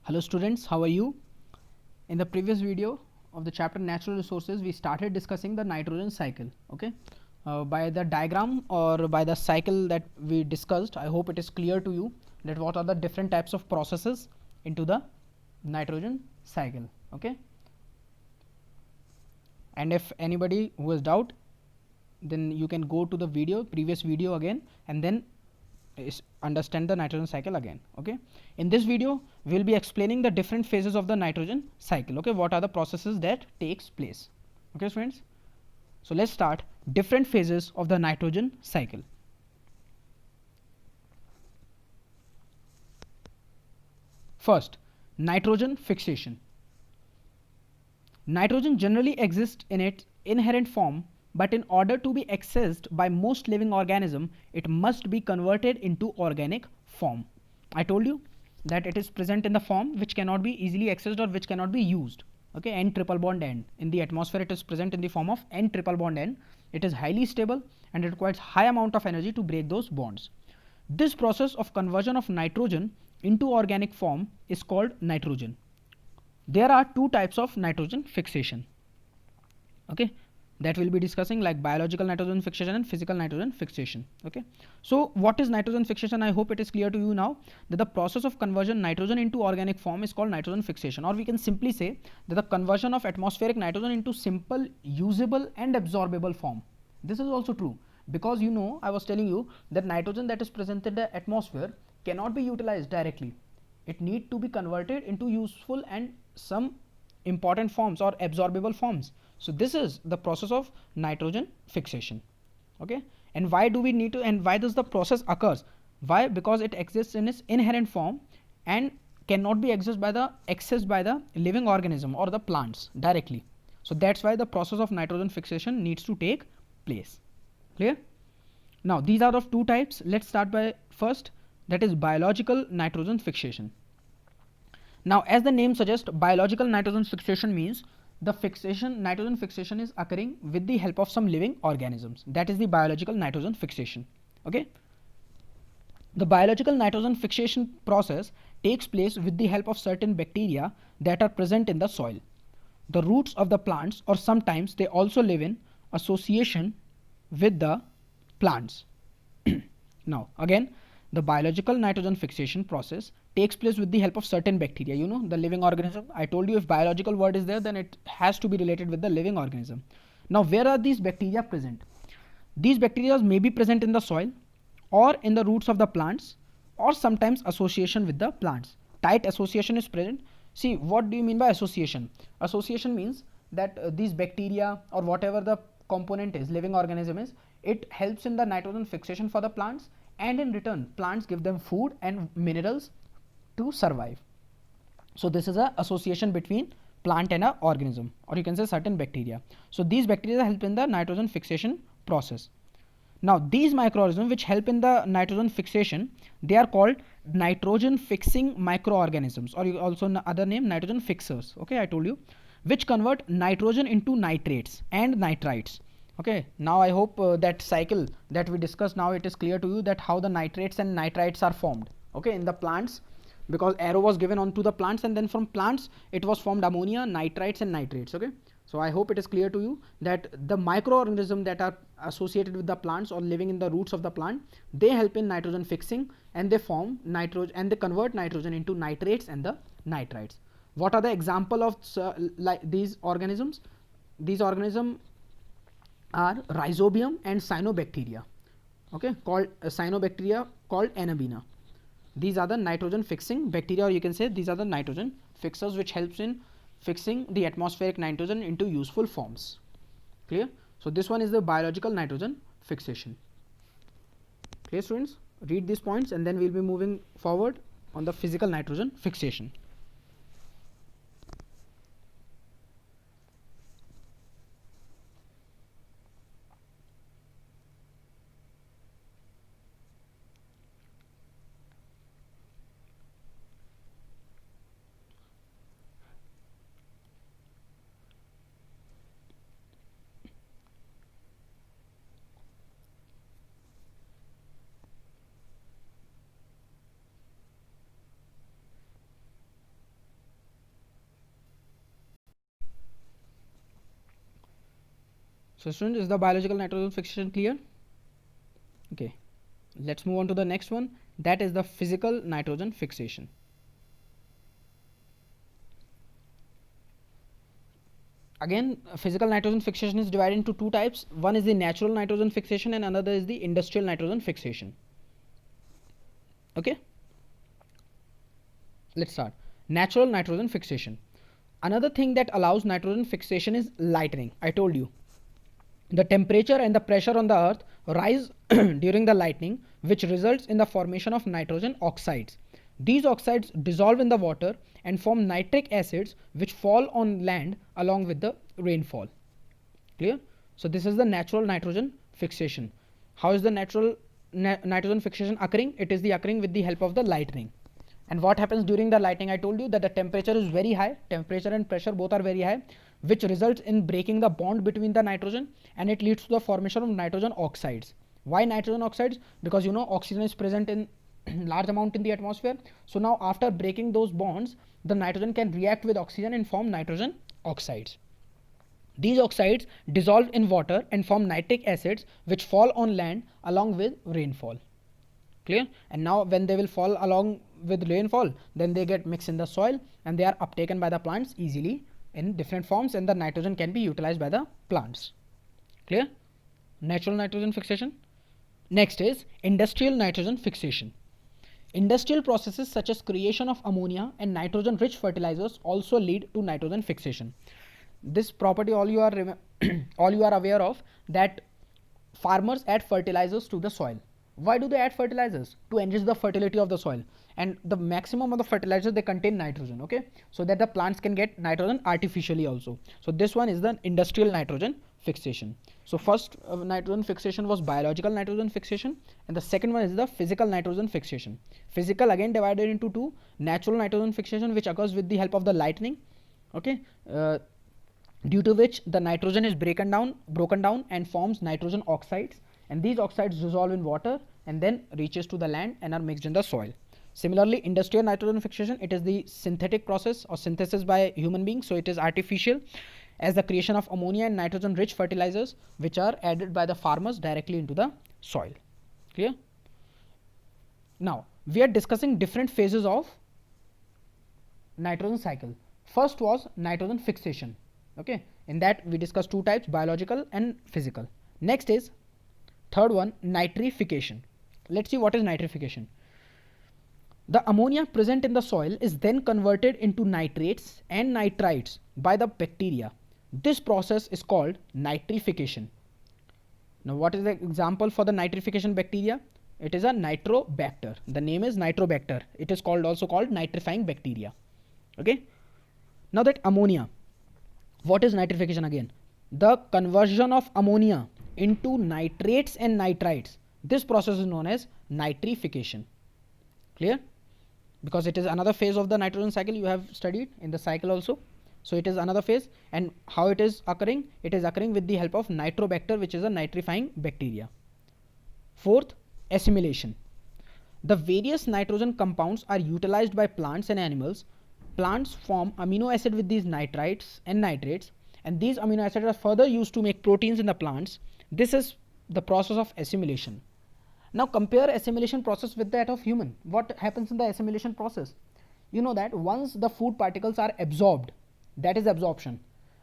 Hello students, how are you? In the previous video of the chapter natural resources, we started discussing the nitrogen cycle. Okay, by the diagram or by the cycle that we discussed, I hope it is clear to you that what are the different types of processes into the nitrogen cycle. Okay, and if anybody who has doubt, then you can go to the previous video again, and then understand the nitrogen cycle again. Okay, in this video we'll be explaining the different phases of the nitrogen cycle. Okay, what are the processes that takes place. Okay friends, so let's start different phases of the nitrogen cycle. First, nitrogen fixation. Nitrogen generally exists in its inherent form, but in order to be accessed by most living organisms, it must be converted into organic form. I told you that it is present in the form which cannot be easily accessed or which cannot be used. Okay, N triple bond N. In the atmosphere, it is present in the form of N triple bond N. It is highly stable and it requires high amount of energy to break those bonds. This process of conversion of nitrogen into organic form is called nitrogen. There are two types of nitrogen fixation. Okay, that we'll be discussing, like biological nitrogen fixation and physical nitrogen fixation. Okay, so what is nitrogen fixation? I hope it is clear to you now that the process of conversion nitrogen into organic form is called nitrogen fixation, or we can simply say that the conversion of atmospheric nitrogen into simple, usable and absorbable form. This is also true because I was telling you that nitrogen that is present in the atmosphere cannot be utilized directly. It need to be converted into useful and some important forms or absorbable forms. So this is the process of nitrogen fixation. Okay, and why do we need to, and why does the process occurs? Why? Because it exists in its inherent form and cannot be accessed by the living organism or the plants directly. So that's why the process of nitrogen fixation needs to take place. Clear? Now these are of two types. Let's start by first, that is biological nitrogen fixation. Now as the name suggests, biological nitrogen fixation means the nitrogen fixation is occurring with the help of some living organisms. That is the biological nitrogen fixation. Okay, the biological nitrogen fixation process takes place with the help of certain bacteria that are present in the soil, the roots of the plants, or sometimes they also live in association with the plants. Now again, the biological nitrogen fixation process takes place with the help of certain bacteria. The living organism. I told you if biological word is there, then it has to be related with the living organism. Now where are these bacteria present? These bacteria may be present in the soil or in the roots of the plants, or sometimes association with the plants. Tight association is present. See, what do you mean by association? Association means that these bacteria or whatever the component is, living organism is, it helps in the nitrogen fixation for the plants, and in return plants give them food and minerals to survive. So this is a association between plant and a organism, or you can say certain bacteria. So these bacteria help in the nitrogen fixation process. Now these microorganisms which help in the nitrogen fixation, they are called nitrogen fixing microorganisms, or you also other name nitrogen fixers. Okay, I told you, which convert nitrogen into nitrates and nitrites. Okay, now I hope that cycle that we discussed, now it is clear to you that how the nitrates and nitrites are formed. Okay, in the plants, because arrow was given onto the plants, and then from plants it was formed ammonia, nitrites and nitrates. Okay, so I hope it is clear to you that the microorganisms that are associated with the plants or living in the roots of the plant, they help in nitrogen fixing, and they form nitrogen and they convert nitrogen into nitrates and the nitrites. What are the example of like these organisms? These organisms are rhizobium and cyanobacteria. Okay, called cyanobacteria called Anabaena. These are the nitrogen fixing bacteria, or you can say these are the nitrogen fixers which helps in fixing the atmospheric nitrogen into useful forms. Clear? So this one is the biological nitrogen fixation. Clear students? Read these points and then we'll be moving forward on the physical nitrogen fixation. So students, is the biological nitrogen fixation clear? Okay, let's move on to the next one, that is the physical nitrogen fixation. Again, physical nitrogen fixation is divided into two types. One is the natural nitrogen fixation and another is the industrial nitrogen fixation. Okay, let's start. Natural nitrogen fixation. Another thing that allows nitrogen fixation is lightning. I told you the temperature and the pressure on the earth rise during the lightning, which results in the formation of nitrogen oxides. These oxides dissolve in the water and form nitric acids, which fall on land along with the rainfall. Clear? So this is the natural nitrogen fixation. How is the natural nitrogen fixation occurring? It is the occurring with the help of the lightning. And what happens during the lightning? I told you that the temperature is very high, temperature and pressure both are very high, which results in breaking the bond between the nitrogen, and it leads to the formation of nitrogen oxides. Why nitrogen oxides? Because you know oxygen is present in large amount in the atmosphere. So now after breaking those bonds, the nitrogen can react with oxygen and form nitrogen oxides. These oxides dissolve in water and form nitric acids, which fall on land along with rainfall. Clear? And now when they will fall along with rainfall, then they get mixed in the soil and they are uptaken by the plants easily in different forms, and the nitrogen can be utilized by the plants. Clear? Natural nitrogen fixation. Next is industrial nitrogen fixation. Industrial processes such as creation of ammonia and nitrogen rich fertilizers also lead to nitrogen fixation. This property all you are all you are aware of, that farmers add fertilizers to the soil. Why do they add fertilizers? To enrich the fertility of the soil, and the maximum of the fertilizers, they contain nitrogen, okay, so that the plants can get nitrogen artificially also. So this one is the industrial nitrogen fixation. So first nitrogen fixation was biological nitrogen fixation, and the second one is the physical nitrogen fixation. Physical again divided into two: natural nitrogen fixation, which occurs with the help of the lightning, okay, due to which the nitrogen is broken down and forms nitrogen oxides, and these oxides dissolve in water and then reaches to the land and are mixed in the soil. Similarly, industrial nitrogen fixation, it is the synthetic process or synthesis by human beings, so it is artificial, as the creation of ammonia and nitrogen rich fertilizers, which are added by the farmers directly into the soil. Clear? Now we are discussing different phases of nitrogen cycle. First was nitrogen fixation, okay, in that we discussed two types, biological and physical. Next is third one, nitrification. Let's see what is nitrification. The ammonia present in the soil is then converted into nitrates and nitrites by the bacteria. This process is called nitrification. Now what is the example for the nitrification bacteria? It is a nitrobacter. The name is nitrobacter. It is also called nitrifying bacteria, okay. Now that ammonia, what is nitrification again? The conversion of ammonia into nitrates and nitrites. This process is known as nitrification. Clear? Because it is another phase of the nitrogen cycle, you have studied in the cycle also. So it is another phase, and how it is occurring? It is occurring with the help of nitrobacter, which is a nitrifying bacteria. Fourth, assimilation. The various nitrogen compounds are utilized by plants and animals. Plants form amino acid with these nitrites and nitrates, and these amino acids are further used to make proteins in the plants. This is the process of assimilation. Now compare assimilation process with that of human. What happens in the assimilation process? You know that once the food particles are absorbed, that is absorption.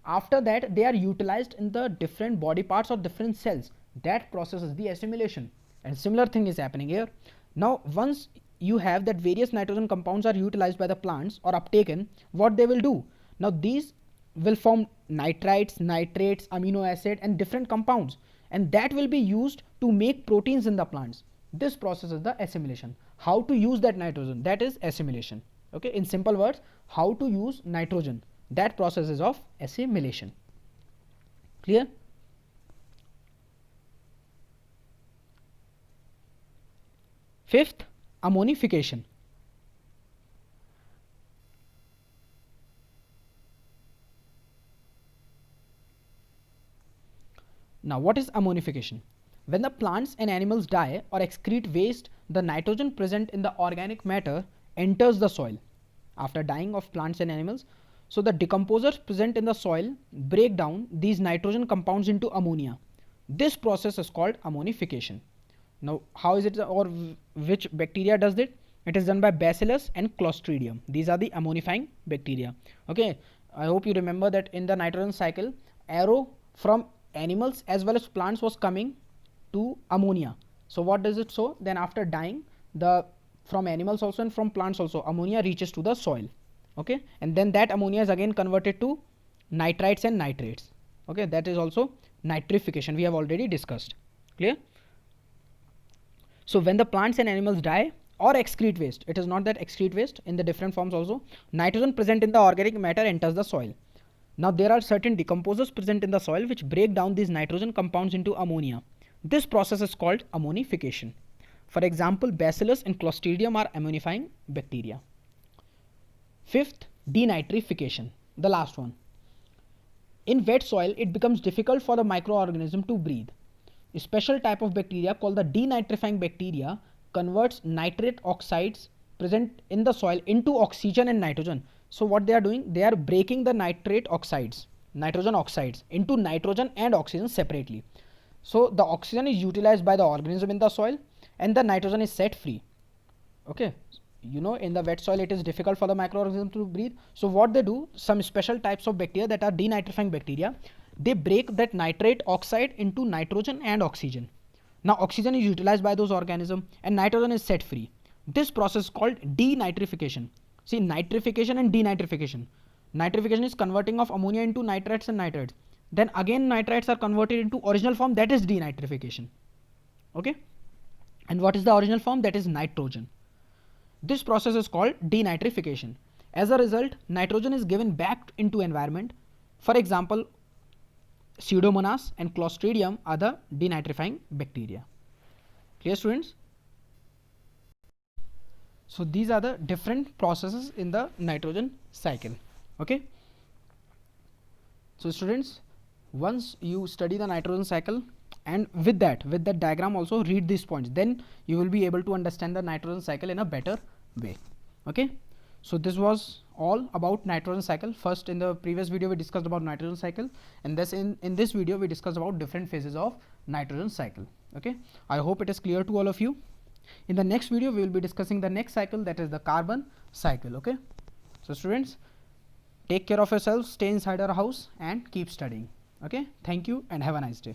After that, they are utilized in the different body parts or different cells. That process is the assimilation. And similar thing is happening here. Now once you have that various nitrogen compounds are utilized by the plants or uptaken, what they will do? Now these will form nitrites, nitrates, amino acid and different compounds, and that will be used to make proteins in the plants. This process is the assimilation. How to use that nitrogen? That is assimilation. Okay, in simple words, how to use nitrogen? That process is of assimilation. Clear? Fifth, ammonification. Now what is ammonification? When the plants and animals die or excrete waste, the nitrogen present in the organic matter enters the soil. After dying of plants and animals, So the decomposers present in the soil break down these nitrogen compounds into ammonia. This process is called ammonification. Now, how is it, or which bacteria does it? It is done by Bacillus and Clostridium. These are the ammonifying bacteria. Okay, I hope you remember that in the nitrogen cycle, arrow from animals as well as plants was coming to ammonia. So what does it show? Then after dying, the from animals also and from plants also, ammonia reaches to the soil. Okay, and then that ammonia is again converted to nitrites and nitrates. Okay, that is also nitrification. We have already discussed. Clear? So when the plants and animals die or excrete waste, it is not that excrete waste, in the different forms also, nitrogen present in the organic matter enters the soil. Now there are certain decomposers present in the soil which break down these nitrogen compounds into ammonia. This process is called ammonification. For example, Bacillus and Clostridium are ammonifying bacteria. Fifth, denitrification, the last one. In wet soil, it becomes difficult for the microorganism to breathe. A special type of bacteria called the denitrifying bacteria converts nitrate oxides present in the soil into oxygen and nitrogen. So what they are doing, they are breaking the nitrate oxides, nitrogen oxides, into nitrogen and oxygen separately. So the oxygen is utilized by the organism in the soil and the nitrogen is set free. Okay, you know, in the wet soil it is difficult for the microorganism to breathe. So what they do, some special types of bacteria that are denitrifying bacteria, they break that nitrate oxide into nitrogen and oxygen. Now oxygen is utilized by those organisms and nitrogen is set free. This process is called denitrification. See, nitrification and denitrification. Nitrification is converting of ammonia into nitrates and nitrates. Then again nitrates are converted into original form, that is denitrification. Okay, and what is the original form? That is nitrogen. This process is called denitrification. As a result, nitrogen is given back into environment. For example, Pseudomonas and Clostridium are the denitrifying bacteria. Clear, students? So these are the different processes in the nitrogen cycle. Okay. So students, once you study the nitrogen cycle, and with that diagram also read these points, then you will be able to understand the nitrogen cycle in a better way. Okay. So this was all about nitrogen cycle. First, in the previous video we discussed about nitrogen cycle, and this in this video we discussed about different phases of nitrogen cycle. Okay, I hope it is clear to all of you. In the next video we will be discussing the next cycle, that is the carbon cycle. Okay, so students, take care of yourselves, stay inside our house and keep studying. Okay, thank you and have a nice day.